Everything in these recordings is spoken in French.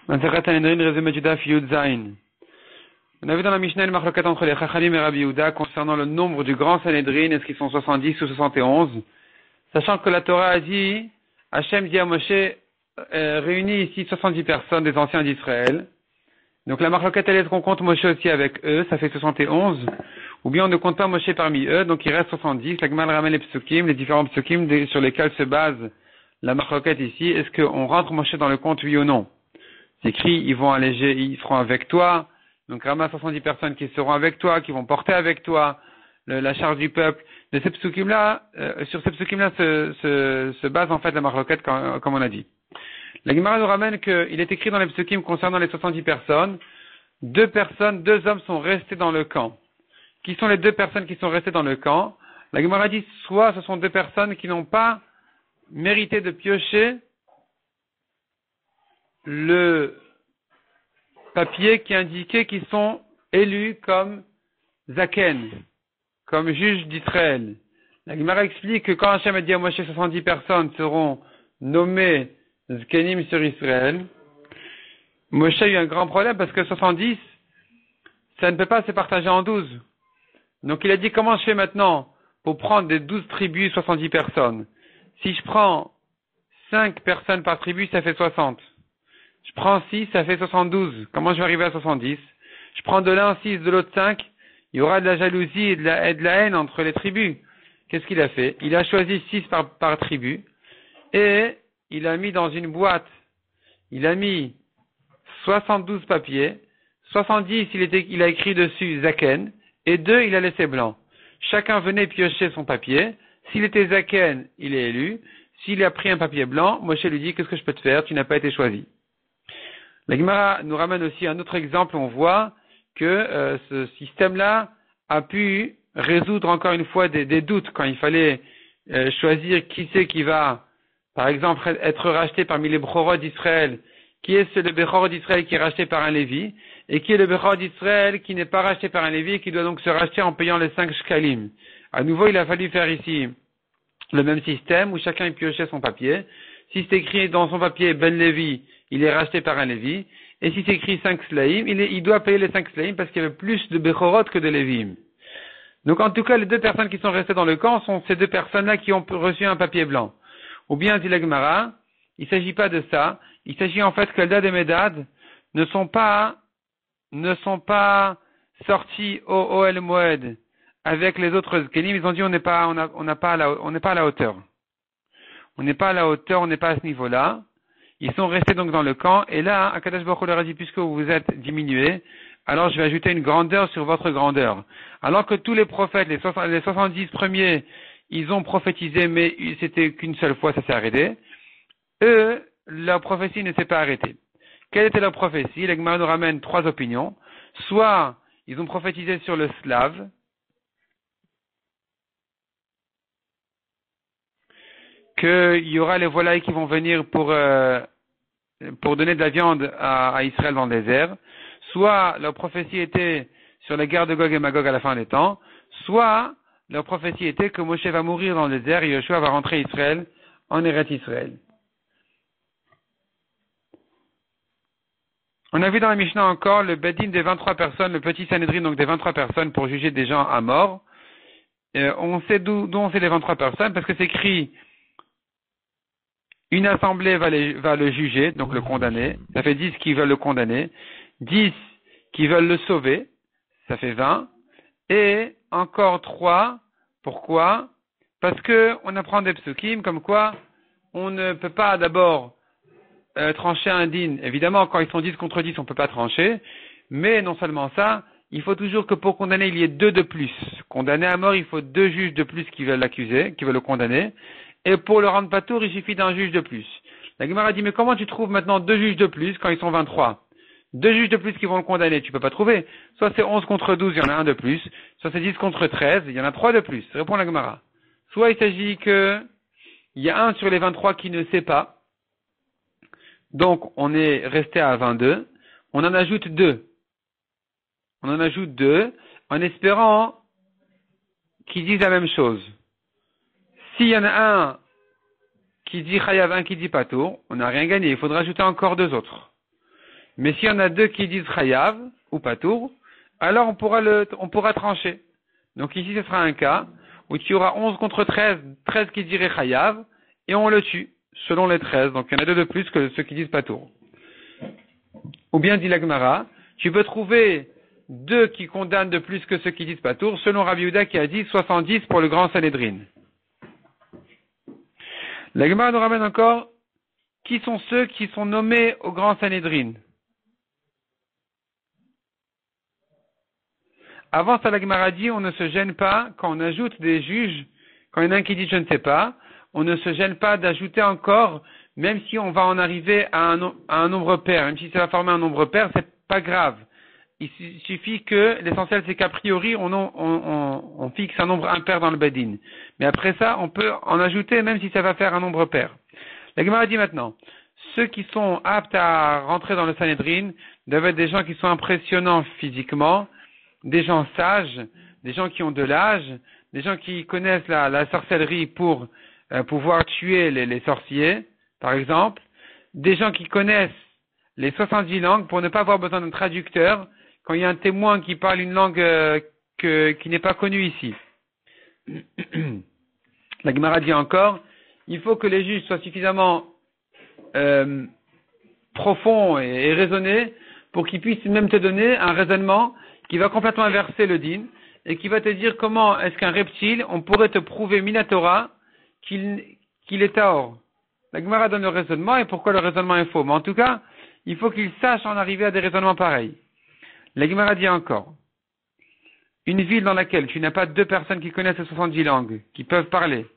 On a vu dans la Mishnah une marloquette entre les Chachamim et Rabbi Yehuda concernant le nombre du grand Sanhedrin, est-ce qu'ils sont 70 ou 71, sachant que la Torah a dit, Hachem dit à Moshe, réunis ici 70 personnes des anciens d'Israël. Donc la marloquette, elle est qu'on compte Moshe aussi avec eux, ça fait 71, ou bien on ne compte pas Moshe parmi eux, donc il reste 70. La Gemara ramène les psukim, les différents psukim sur lesquels se base la marloquette ici. Est-ce qu'on rentre Moshe dans le compte, oui ou non? C'est écrit, ils vont alléger, ils seront avec toi. Donc ramasse 70 personnes qui seront avec toi, qui vont porter avec toi la charge du peuple. De ces psukim-là, sur ces psukim-là se base en fait la marloquette comme on a dit. La Gemara nous ramène qu'il est écrit dans les psukim concernant les 70 personnes, deux hommes sont restés dans le camp. Qui sont les deux personnes qui sont restées dans le camp? La Gemara dit soit ce sont deux personnes qui n'ont pas mérité de piocher le papier qui indiquait qu'ils sont élus comme Zaken, comme juges d'Israël. La Gemara explique que quand Hachem a dit à Moshe 70 personnes seront nommées Zkenim sur Israël, Moshe a eu un grand problème parce que 70, ça ne peut pas se partager en 12. Donc il a dit comment je fais maintenant pour prendre des 12 tribus 70 personnes. Si je prends 5 personnes par tribu, ça fait 60. Je prends 6, ça fait 72. Comment je vais arriver à 70? Je prends de l'un 6, de l'autre 5. Il y aura de la jalousie et de la haine entre les tribus. Qu'est-ce qu'il a fait? Il a choisi 6 par tribu. Et il a mis dans une boîte, il a mis 72 papiers. 70, il a écrit dessus Zaken. Et 2, il a laissé blanc. Chacun venait piocher son papier. S'il était Zaken, il est élu. S'il a pris un papier blanc, Moshe lui dit, qu'est-ce que je peux te faire? Tu n'as pas été choisi. La Gemara nous ramène aussi un autre exemple où on voit que ce système-là a pu résoudre encore une fois des doutes quand il fallait choisir qui c'est qui va, par exemple, être racheté parmi les Bechorot d'Israël, qui est le Bechorot d'Israël qui est racheté par un Lévi, et qui est le Bechorot d'Israël qui n'est pas racheté par un Lévi et qui doit donc se racheter en payant les 5 shkalim. À nouveau, il a fallu faire ici le même système où chacun piochait son papier. Si c'est écrit dans son papier Ben Lévi, il est racheté par un Lévi. Et si c'est écrit 5 Slaim, il doit payer les 5 Slaim parce qu'il y avait plus de Bechorot que de Lévim. Donc en tout cas, les deux personnes qui sont restées dans le camp sont ces deux personnes-là qui ont reçu un papier blanc. Ou bien, dit la Gemara, il ne s'agit pas de ça. Il s'agit en fait que Eldad et Medad ne sont pas sortis au Ohel Moed avec les autres Zkenim. Ils ont dit on n'est pas à la hauteur. On n'est pas à la hauteur, on n'est pas à ce niveau-là. Ils sont restés donc dans le camp, et là, Akadosh Baruch Hu leur a dit, puisque vous vous êtes diminués, alors je vais ajouter une grandeur sur votre grandeur. Alors que tous les prophètes, les 70 premiers, ils ont prophétisé, mais c'était qu'une seule fois, ça s'est arrêté. Eux, leur prophétie ne s'est pas arrêtée. Quelle était leur prophétie? La Gemara nous ramène 3 opinions. Soit, ils ont prophétisé sur le slave, qu'il y aura les volailles qui vont venir pour donner de la viande à Israël dans le désert, soit leur prophétie était sur la guerre de Gog et Magog à la fin des temps, soit leur prophétie était que Moshe va mourir dans le désert et Yoshua va rentrer Israël en Eretz Israël. On a vu dans la Mishnah encore le Bedin des 23 personnes, le petit Sanhedrin donc des 23 personnes pour juger des gens à mort. On sait d'où on sait les 23 personnes parce que c'est écrit une assemblée va le juger, donc le condamner. Ça fait 10 qui veulent le condamner. 10 qui veulent le sauver. Ça fait 20. Et encore 3. Pourquoi? Parce que on apprend des psukim comme quoi on ne peut pas d'abord trancher un din. Évidemment, quand ils sont 10 contre 10, on ne peut pas trancher. Mais non seulement ça, il faut toujours que pour condamner, il y ait 2 de plus. Condamné à mort, il faut 2 juges de plus qui veulent l'accuser, qui veulent le condamner. Et pour le rendre patour, il suffit d'un juge de plus. La Gemara dit, mais comment tu trouves maintenant 2 juges de plus quand ils sont 23? 2 juges de plus qui vont le condamner, tu peux pas trouver. Soit c'est 11 contre 12, il y en a un de plus. Soit c'est 10 contre 13, il y en a 3 de plus. Répond la Gemara. Soit il s'agit que il y a un sur les 23 qui ne sait pas. Donc on est resté à 22. On en ajoute 2. On en ajoute 2 en espérant qu'ils disent la même chose. S'il y en a un qui dit Chayav, un qui dit Patour, on n'a rien gagné. Il faudra ajouter encore 2 autres. Mais s'il y en a 2 qui disent chayav ou patour, alors on pourra trancher. Donc ici, ce sera un cas où il y aura 11 contre 13, 13 qui diraient chayav, et on le tue, selon les 13. Donc il y en a 2 de plus que ceux qui disent patour. Ou bien, dit la Gemara, tu peux trouver 2 qui condamnent de plus que ceux qui disent patour, selon Rabbi Yehuda qui a dit 70 pour le grand Sanhédrin. La Gemara nous ramène encore, qui sont ceux qui sont nommés au grand Sanhédrin? Avant ça, la Gemara dit, on ne se gêne pas, quand on ajoute des juges, quand il y en a un qui dit je ne sais pas, on ne se gêne pas d'ajouter encore, même si on va en arriver à un nombre pair, même si ça va former un nombre pair, c'est pas grave. Il suffit que, l'essentiel c'est qu'a priori, on fixe un nombre impair dans le bedin. Mais après ça, on peut en ajouter, même si ça va faire un nombre pair. La Gemara dit maintenant, ceux qui sont aptes à rentrer dans le Sanhédrin doivent être des gens qui sont impressionnants physiquement, des gens sages, des gens qui ont de l'âge, des gens qui connaissent la sorcellerie pour pouvoir tuer les sorciers, par exemple, des gens qui connaissent les 70 langues pour ne pas avoir besoin d'un traducteur quand il y a un témoin qui parle une langue qui n'est pas connue ici. La Gemara dit encore, il faut que les juges soient suffisamment profonds et raisonnés pour qu'ils puissent même te donner un raisonnement qui va complètement inverser le din et qui va te dire comment est-ce qu'un reptile, on pourrait te prouver minatora qu'il est tahor. La Gemara donne le raisonnement et pourquoi le raisonnement est faux. Mais en tout cas, il faut qu'il sache en arriver à des raisonnements pareils. La Gemara dit encore, une ville dans laquelle tu n'as pas 2 personnes qui connaissent les 70 langues, qui peuvent parler,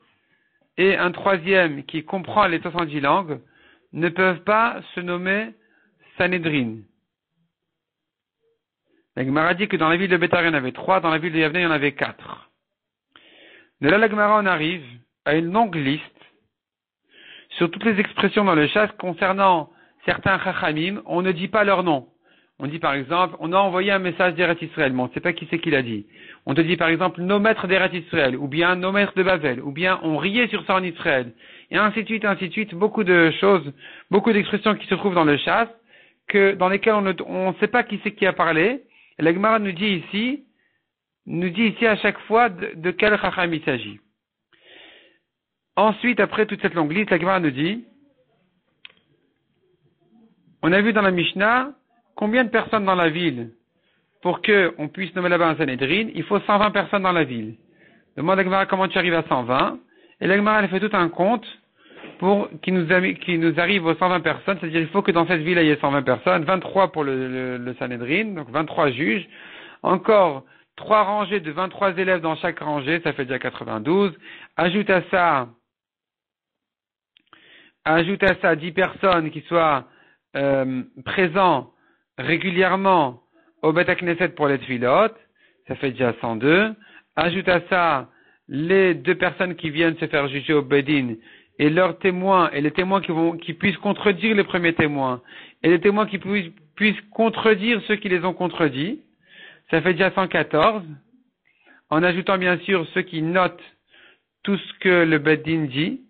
et un troisième qui comprend les 70 langues, ne peuvent pas se nommer Sanhédrin. La Gemara dit que dans la ville de Bétar, il y en avait 3, dans la ville de Yavne, il y en avait 4. De là, la Gemara, on arrive à une longue liste sur toutes les expressions dans le chasse concernant certains chachamim, on ne dit pas leur nom. On dit par exemple, on a envoyé un message d'Eretz Israël, mais on ne sait pas qui c'est qui l'a dit. On te dit par exemple, nos maîtres d'Eretz Israël, ou bien nos maîtres de Babel, ou bien on riait sur ça en Israël, et ainsi de suite, beaucoup de choses, beaucoup d'expressions qui se trouvent dans le chasse, dans lesquelles on ne sait pas qui c'est qui a parlé. Et la Gemara nous dit ici à chaque fois de quel chacham il s'agit. Ensuite, après toute cette longue liste, la Gemara nous dit, on a vu dans la Mishnah, combien de personnes dans la ville pour qu'on puisse nommer là-bas un Sanhédrin? Il faut 120 personnes dans la ville. Demande à la Gemara comment tu arrives à 120. Et la Gemara elle fait tout un compte pour qu'il nous arrive aux 120 personnes. C'est-à-dire il faut que dans cette ville il y ait 120 personnes, 23 pour le Sanhédrin, donc 23 juges. Encore 3 rangées de 23 élèves dans chaque rangée, ça fait déjà 92. Ajoute à ça 10 personnes qui soient présents régulièrement au Beth Knesset pour les Tfilot, ça fait déjà 102. Ajoute à ça les 2 personnes qui viennent se faire juger au Bedin et leurs témoins, et les témoins qui puissent contredire les premiers témoins, et les témoins qui puissent contredire ceux qui les ont contredits, ça fait déjà 114. En ajoutant bien sûr ceux qui notent tout ce que le Bedin dit,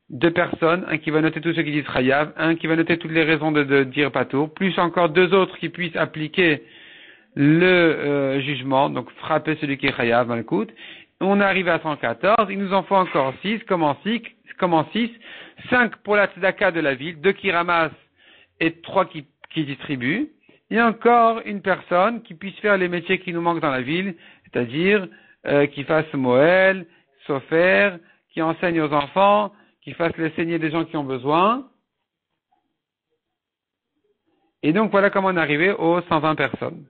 2 personnes, un qui va noter tout ce qui dit Chayav, un qui va noter toutes les raisons de dire Patour, plus encore 2 autres qui puissent appliquer le jugement, donc frapper celui qui est Chayav dans le coude. On arrive à 114, il nous en faut encore 6, comment 6, 5 pour la tzedaka de la ville, 2 qui ramassent et 3 qui distribuent, et encore une personne qui puisse faire les métiers qui nous manquent dans la ville, c'est-à-dire qui fasse Moël, Sofer, qui enseigne aux enfants, qui fasse les saigner des gens qui ont besoin. Et donc voilà comment on est arrivé aux 120 personnes.